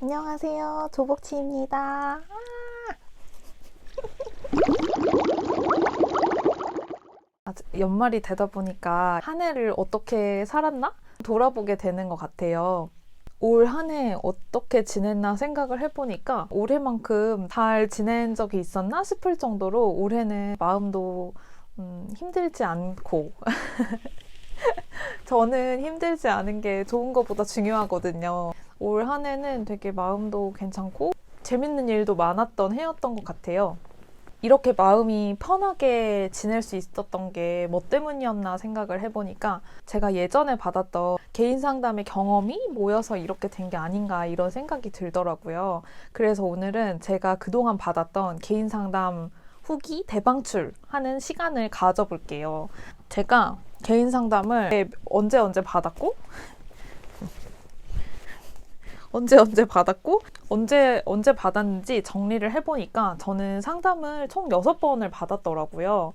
안녕하세요. 조복치입니다. 연말이 되다 보니까 한 해를 어떻게 살았나? 돌아보게 되는 것 같아요. 올 한 해 어떻게 지냈나 생각을 해보니까 올해만큼 잘 지낸 적이 있었나 싶을 정도로 올해는 마음도 힘들지 않고 저는 힘들지 않은 게 좋은 것보다 중요하거든요. 올 한 해는 되게 마음도 괜찮고 재밌는 일도 많았던 해였던 것 같아요. 이렇게 마음이 편하게 지낼 수 있었던 게 뭐 때문이었나 생각을 해보니까 제가 예전에 받았던 개인 상담의 경험이 모여서 이렇게 된 게 아닌가 이런 생각이 들더라고요. 그래서 오늘은 제가 그동안 받았던 개인 상담 후기 대방출하는 시간을 가져볼게요. 제가 개인 상담을 언제 받았고 언제 받았는지 정리를 해보니까 저는 상담을 총 6번을 받았더라고요.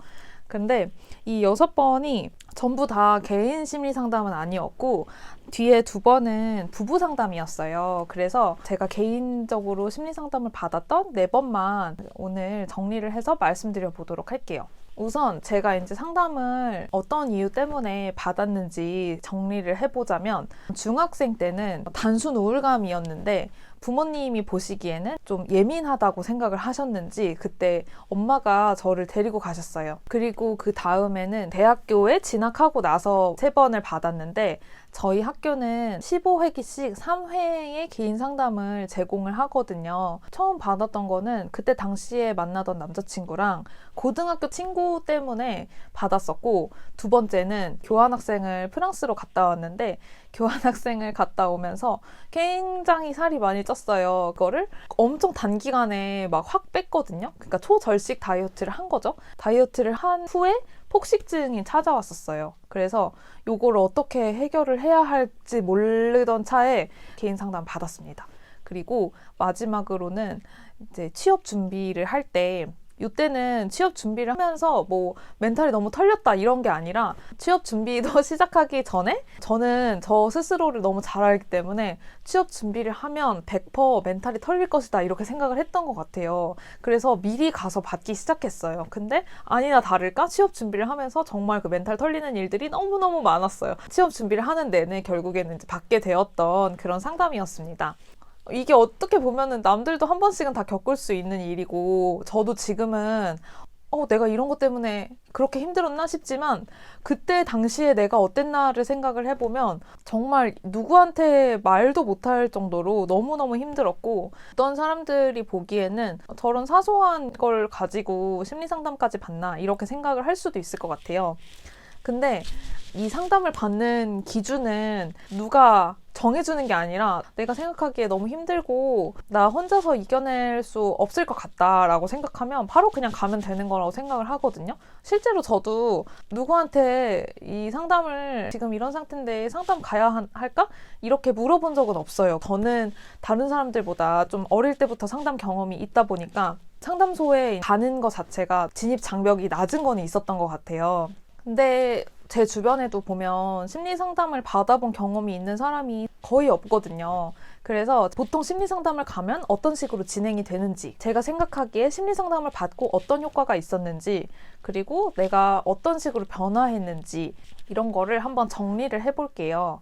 근데 이 6번이 전부 다 개인 심리 상담은 아니었고 뒤에 2번은 부부 상담이었어요. 그래서 제가 개인적으로 심리 상담을 받았던 4번만 오늘 정리를 해서 말씀드려 보도록 할게요. 우선 제가 이제 상담을 어떤 이유 때문에 받았는지 정리를 해보자면 중학생 때는 단순 우울감이었는데 부모님이 보시기에는 좀 예민하다고 생각을 하셨는지 그때 엄마가 저를 데리고 가셨어요. 그리고 그 다음에는 대학교에 진학하고 나서 3번을 받았는데 저희 학교는 15회기씩 3회의 개인 상담을 제공을 하거든요. 처음 받았던 거는 그때 당시에 만나던 남자친구랑 고등학교 친구 때문에 받았었고, 2번째는 교환학생을 프랑스로 갔다 왔는데 교환학생을 갔다 오면서 굉장히 살이 많이 쪘어요. 그거를 엄청 단기간에 막 확 뺐거든요. 그러니까 초절식 다이어트를 한 거죠. 다이어트를 한 후에 폭식증이 찾아왔었어요. 그래서 요거를 어떻게 해결을 해야 할지 모르던 차에 개인 상담 받았습니다. 그리고 마지막으로는 이제 취업 준비를 할 때 이때는 취업 준비를 하면서 뭐 멘탈이 너무 털렸다 이런 게 아니라 취업 준비도 시작하기 전에 저는 저 스스로를 너무 잘 알기 때문에 취업 준비를 하면 100% 멘탈이 털릴 것이다 이렇게 생각을 했던 것 같아요. 그래서 미리 가서 받기 시작했어요. 근데 아니나 다를까 취업 준비를 하면서 정말 그 멘탈 털리는 일들이 너무너무 많았어요. 취업 준비를 하는 내내 결국에는 이제 받게 되었던 그런 상담이었습니다. 이게 어떻게 보면은 남들도 한 번씩은 다 겪을 수 있는 일이고 저도 지금은 내가 이런 것 때문에 그렇게 힘들었나 싶지만 그때 당시에 내가 어땠나를 생각을 해보면 정말 누구한테 말도 못할 정도로 너무너무 힘들었고 어떤 사람들이 보기에는 저런 사소한 걸 가지고 심리 상담까지 받나 이렇게 생각을 할 수도 있을 것 같아요. 근데 이 상담을 받는 기준은 누가 정해주는 게 아니라 내가 생각하기에 너무 힘들고 나 혼자서 이겨낼 수 없을 것 같다라고 생각하면 바로 그냥 가면 되는 거라고 생각을 하거든요. 실제로 저도 누구한테 이 상담을 지금 이런 상태인데 상담 가야 할까? 이렇게 물어본 적은 없어요. 저는 다른 사람들보다 좀 어릴 때부터 상담 경험이 있다 보니까 상담소에 가는 것 자체가 진입 장벽이 낮은 건 있었던 것 같아요. 근데 제 주변에도 보면 심리 상담을 받아본 경험이 있는 사람이 거의 없거든요. 그래서 보통 심리 상담을 가면 어떤 식으로 진행이 되는지, 제가 생각하기에 심리 상담을 받고 어떤 효과가 있었는지, 그리고 내가 어떤 식으로 변화했는지 이런 거를 한번 정리를 해볼게요.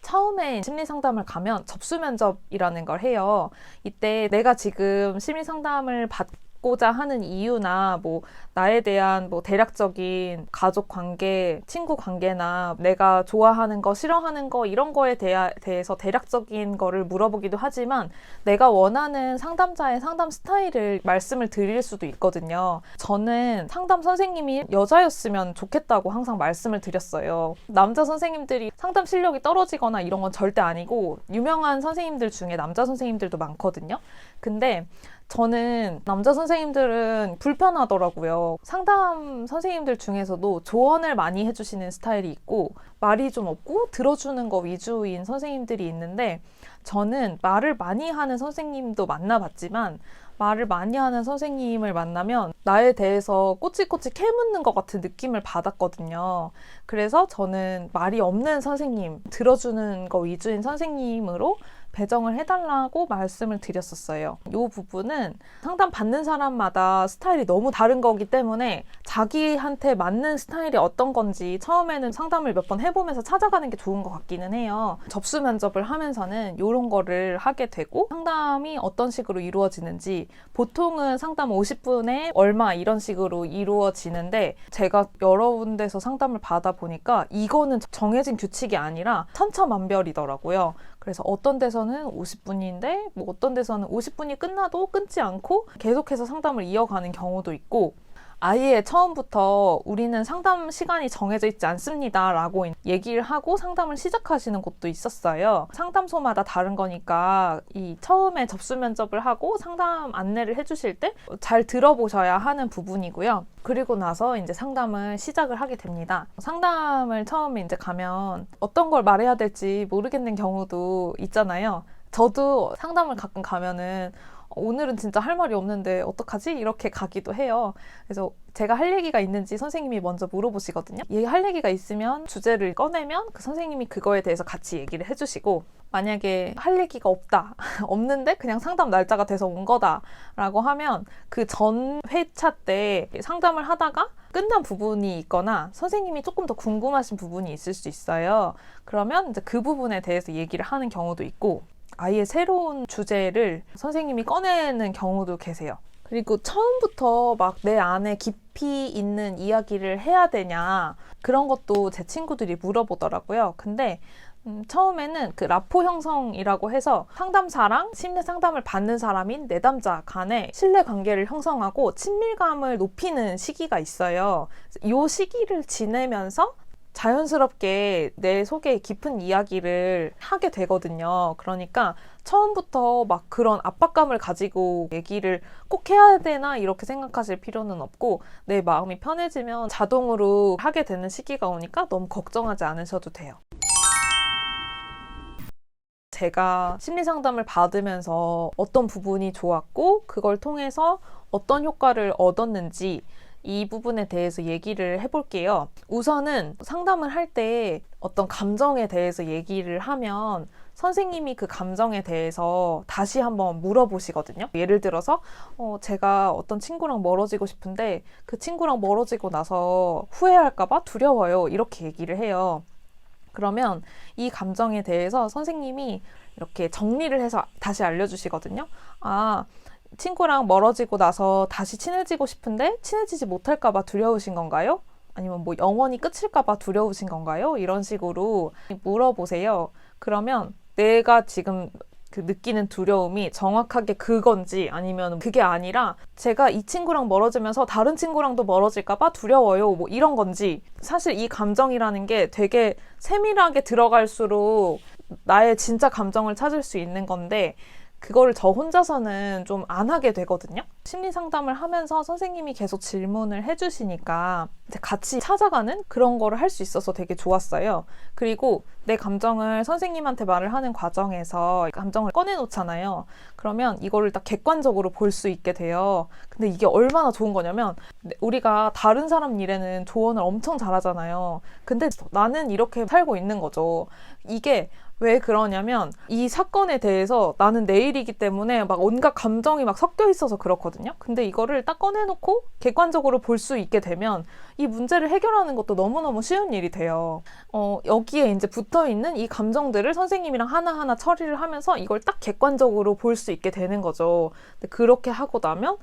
처음에 심리 상담을 가면 접수 면접이라는 걸 해요. 이때 내가 지금 심리 상담을 받고자 하는 이유나 뭐 나에 대한 뭐 대략적인 가족 관계, 친구 관계나 내가 좋아하는 거, 싫어하는 거 이런 거에 대해서 대략적인 거를 물어보기도 하지만 내가 원하는 상담자의 상담 스타일을 말씀을 드릴 수도 있거든요. 저는 상담 선생님이 여자였으면 좋겠다고 항상 말씀을 드렸어요. 남자 선생님들이 상담 실력이 떨어지거나 이런 건 절대 아니고 유명한 선생님들 중에 남자 선생님들도 많거든요. 근데 저는 남자 선생님들은 불편하더라고요. 상담 선생님들 중에서도 조언을 많이 해주시는 스타일이 있고 말이 좀 없고 들어주는 거 위주인 선생님들이 있는데 저는 말을 많이 하는 선생님도 만나봤지만 말을 많이 하는 선생님을 만나면 나에 대해서 꼬치꼬치 캐묻는 것 같은 느낌을 받았거든요. 그래서 저는 말이 없는 선생님, 들어주는 거 위주인 선생님으로 배정을 해달라고 말씀을 드렸었어요. 이 부분은 상담 받는 사람마다 스타일이 너무 다른 거기 때문에 자기한테 맞는 스타일이 어떤 건지 처음에는 상담을 몇 번 해보면서 찾아가는 게 좋은 것 같기는 해요. 접수 면접을 하면서는 이런 거를 하게 되고 상담이 어떤 식으로 이루어지는지 보통은 상담 50분에 얼마 이런 식으로 이루어지는데 제가 여러 군데서 상담을 받아보니까 이거는 정해진 규칙이 아니라 천차만별이더라고요. 그래서 어떤 데서는 50분인데 뭐 어떤 데서는 50분이 끝나도 끊지 않고 계속해서 상담을 이어가는 경우도 있고 아예 처음부터 우리는 상담 시간이 정해져 있지 않습니다 라고 얘기를 하고 상담을 시작하시는 곳도 있었어요. 상담소마다 다른 거니까 이 처음에 접수 면접을 하고 상담 안내를 해주실 때 잘 들어보셔야 하는 부분이고요. 그리고 나서 이제 상담을 시작을 하게 됩니다. 상담을 처음에 이제 가면 어떤 걸 말해야 될지 모르겠는 경우도 있잖아요. 저도 상담을 가끔 가면은 오늘은 진짜 할 말이 없는데 어떡하지? 이렇게 가기도 해요. 그래서 제가 할 얘기가 있는지 선생님이 먼저 물어보시거든요. 할 얘기가 있으면 주제를 꺼내면 그 선생님이 그거에 대해서 같이 얘기를 해주시고 만약에 할 얘기가 없다, 없는데 그냥 상담 날짜가 돼서 온 거다 라고 하면 그 전 회차 때 상담을 하다가 끝난 부분이 있거나 선생님이 조금 더 궁금하신 부분이 있을 수 있어요. 그러면 이제 그 부분에 대해서 얘기를 하는 경우도 있고 아예 새로운 주제를 선생님이 꺼내는 경우도 계세요. 그리고 처음부터 막 내 안에 깊이 있는 이야기를 해야 되냐 그런 것도 제 친구들이 물어보더라고요. 근데 처음에는 그 라포 형성이라고 해서 상담사랑 심리 상담을 받는 사람인 내담자 간의 신뢰 관계를 형성하고 친밀감을 높이는 시기가 있어요. 이 시기를 지내면서 자연스럽게 내 속에 깊은 이야기를 하게 되거든요. 그러니까 처음부터 막 그런 압박감을 가지고 얘기를 꼭 해야 되나 이렇게 생각하실 필요는 없고 내 마음이 편해지면 자동으로 하게 되는 시기가 오니까 너무 걱정하지 않으셔도 돼요. 제가 심리 상담을 받으면서 어떤 부분이 좋았고 그걸 통해서 어떤 효과를 얻었는지 이 부분에 대해서 얘기를 해볼게요. 우선은 상담을 할 때 어떤 감정에 대해서 얘기를 하면 선생님이 그 감정에 대해서 다시 한번 물어보시거든요. 예를 들어서 제가 어떤 친구랑 멀어지고 싶은데 그 친구랑 멀어지고 나서 후회할까봐 두려워요. 이렇게 얘기를 해요. 그러면 이 감정에 대해서 선생님이 이렇게 정리를 해서 다시 알려주시거든요. 친구랑 멀어지고 나서 다시 친해지고 싶은데 친해지지 못할까 봐 두려우신 건가요? 아니면 뭐 영원히 끝일까 봐 두려우신 건가요? 이런 식으로 물어보세요. 그러면 내가 지금 그 느끼는 두려움이 정확하게 그건지 아니면 그게 아니라 제가 이 친구랑 멀어지면서 다른 친구랑도 멀어질까 봐 두려워요. 뭐 이런 건지 사실 이 감정이라는 게 되게 세밀하게 들어갈수록 나의 진짜 감정을 찾을 수 있는 건데 그거를 저 혼자서는 좀 안 하게 되거든요. 심리 상담을 하면서 선생님이 계속 질문을 해주시니까 이제 같이 찾아가는 그런 거를 할 수 있어서 되게 좋았어요. 그리고 내 감정을 선생님한테 말을 하는 과정에서 감정을 꺼내놓잖아요. 그러면 이거를 딱 객관적으로 볼 수 있게 돼요. 근데 이게 얼마나 좋은 거냐면 우리가 다른 사람 일에는 조언을 엄청 잘하잖아요. 근데 나는 이렇게 살고 있는 거죠. 이게 왜 그러냐면 이 사건에 대해서 나는 내 일이기 때문에 막 온갖 감정이 막 섞여 있어서 그렇거든요. 근데 이거를 딱 꺼내놓고 객관적으로 볼 수 있게 되면 이 문제를 해결하는 것도 너무너무 쉬운 일이 돼요. 여기에 이제 붙어있는 이 감정들을 선생님이랑 하나하나 처리를 하면서 이걸 딱 객관적으로 볼 수 있게 되는 거죠. 근데 그렇게 하고 나면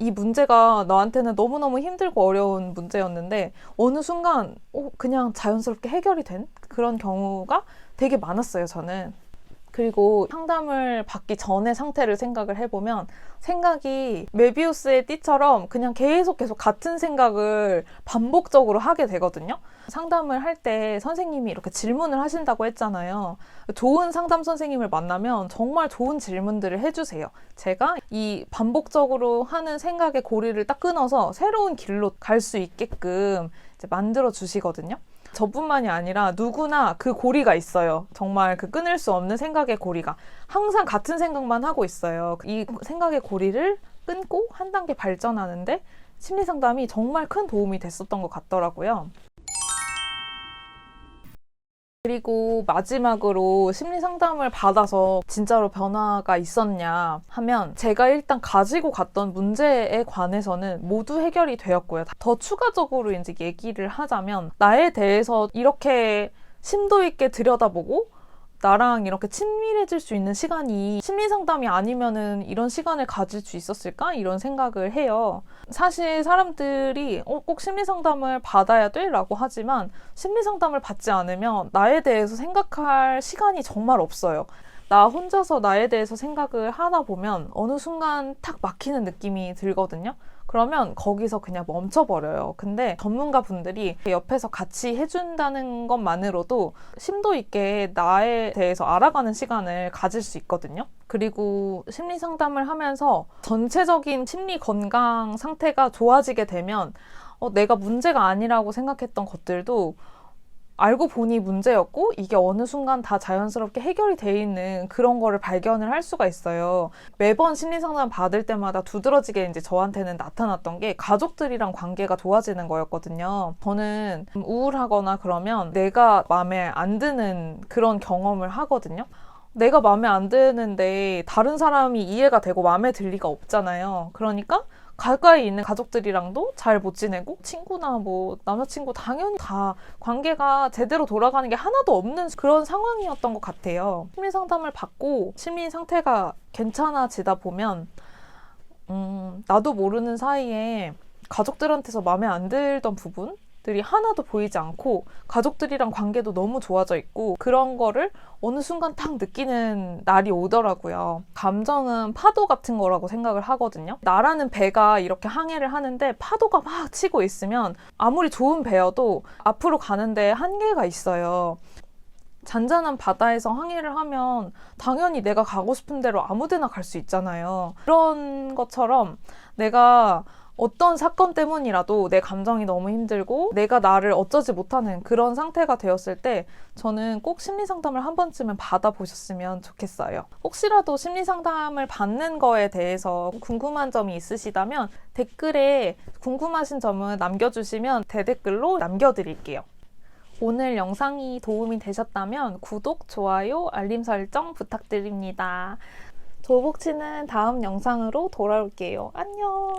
이 문제가 너한테는 너무너무 힘들고 어려운 문제였는데 어느 순간 그냥 자연스럽게 해결이 된 그런 경우가 되게 많았어요, 저는. 그리고 상담을 받기 전의 상태를 생각을 해보면 생각이 메비우스의 띠처럼 그냥 계속 같은 생각을 반복적으로 하게 되거든요. 상담을 할 때 선생님이 이렇게 질문을 하신다고 했잖아요. 좋은 상담 선생님을 만나면 정말 좋은 질문들을 해주세요. 제가 이 반복적으로 하는 생각의 고리를 딱 끊어서 새로운 길로 갈 수 있게끔 이제 만들어 주시거든요. 저뿐만이 아니라 누구나 그 고리가 있어요. 정말 그 끊을 수 없는 생각의 고리가. 항상 같은 생각만 하고 있어요. 이 생각의 고리를 끊고 한 단계 발전하는데 심리 상담이 정말 큰 도움이 됐었던 것 같더라고요. 그리고 마지막으로 심리 상담을 받아서 진짜로 변화가 있었냐 하면 제가 일단 가지고 갔던 문제에 관해서는 모두 해결이 되었고요. 더 추가적으로 이제 얘기를 하자면 나에 대해서 이렇게 심도 있게 들여다보고 나랑 이렇게 친밀해질 수 있는 시간이 심리 상담이 아니면은 이런 시간을 가질 수 있었을까? 이런 생각을 해요. 사실 사람들이 꼭 심리 상담을 받아야 돼? 라고 하지만 심리 상담을 받지 않으면 나에 대해서 생각할 시간이 정말 없어요. 나 혼자서 나에 대해서 생각을 하다 보면 어느 순간 탁 막히는 느낌이 들거든요. 그러면 거기서 그냥 멈춰버려요. 근데 전문가 분들이 옆에서 같이 해준다는 것만으로도 심도 있게 나에 대해서 알아가는 시간을 가질 수 있거든요. 그리고 심리 상담을 하면서 전체적인 심리 건강 상태가 좋아지게 되면 내가 문제가 아니라고 생각했던 것들도 알고 보니 문제였고 이게 어느 순간 다 자연스럽게 해결이 돼 있는 그런 거를 발견을 할 수가 있어요. 매번 심리 상담 받을 때마다 두드러지게 이제 저한테는 나타났던 게 가족들이랑 관계가 좋아지는 거였거든요. 저는 우울하거나 그러면 내가 마음에 안 드는 그런 경험을 하거든요. 내가 마음에 안 드는데 다른 사람이 이해가 되고 마음에 들 리가 없잖아요. 그러니까 가까이 있는 가족들이랑도 잘 못 지내고 친구나 뭐 남자친구 당연히 다 관계가 제대로 돌아가는 게 하나도 없는 그런 상황이었던 것 같아요. 심리 상담을 받고 심리 상태가 괜찮아지다 보면 나도 모르는 사이에 가족들한테서 마음에 안 들던 부분들이 하나도 보이지 않고 가족들이랑 관계도 너무 좋아져 있고 그런 거를 어느 순간 딱 느끼는 날이 오더라고요. 감정은 파도 같은 거라고 생각을 하거든요. 나라는 배가 이렇게 항해를 하는데 파도가 막 치고 있으면 아무리 좋은 배여도 앞으로 가는데 한계가 있어요. 잔잔한 바다에서 항해를 하면 당연히 내가 가고 싶은 대로 아무 데나 갈 수 있잖아요. 그런 것처럼 내가 어떤 사건 때문이라도 내 감정이 너무 힘들고 내가 나를 어쩌지 못하는 그런 상태가 되었을 때 저는 꼭 심리 상담을 한 번쯤은 받아보셨으면 좋겠어요. 혹시라도 심리 상담을 받는 거에 대해서 궁금한 점이 있으시다면 댓글에 궁금하신 점은 남겨주시면 대댓글로 남겨드릴게요. 오늘 영상이 도움이 되셨다면 구독, 좋아요, 알림 설정 부탁드립니다. 조복치는 다음 영상으로 돌아올게요. 안녕.